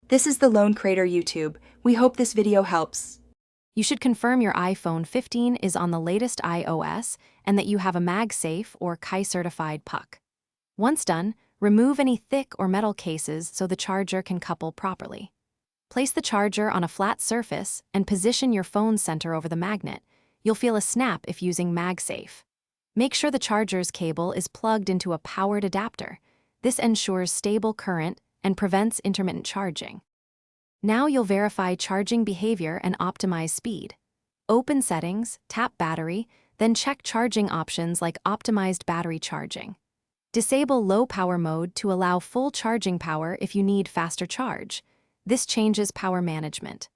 This is the Lone Crater YouTube. We hope this video helps. You should confirm your iPhone 15 is on the latest iOS and that you have a MagSafe or Qi-certified puck. Once done, remove any thick or metal cases so the charger can couple properly. Place the charger on a flat surface and position your phone center over the magnet. You'll feel a snap if using MagSafe. Make sure the charger's cable is plugged into a powered adapter. This ensures stable current and prevents intermittent charging. Now you'll verify charging behavior and optimize speed. Open Settings, tap Battery, then check charging options like Optimized Battery Charging. Disable Low Power Mode to allow full charging power if you need faster charge. This changes power management.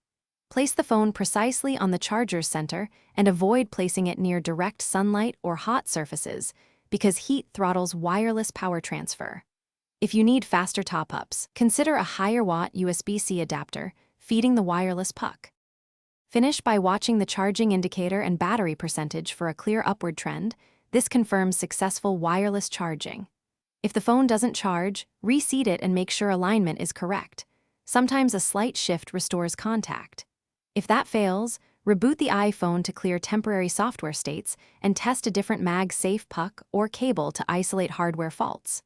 Place the phone precisely on the charger's center and avoid placing it near direct sunlight or hot surfaces because heat throttles wireless power transfer. If you need faster top-ups, consider a higher watt USB-C adapter feeding the wireless puck. Finish by watching the charging indicator and battery percentage for a clear upward trend. This confirms successful wireless charging. If the phone doesn't charge, reseat it and make sure alignment is correct. Sometimes a slight shift restores contact. If that fails, reboot the iPhone to clear temporary software states and test a different MagSafe puck or cable to isolate hardware faults.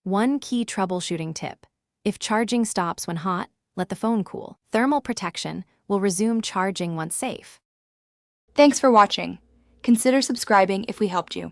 One key troubleshooting tip: if charging stops when hot, let the phone cool. Thermal protection will resume charging once safe. Thanks for watching. Consider subscribing if we helped you.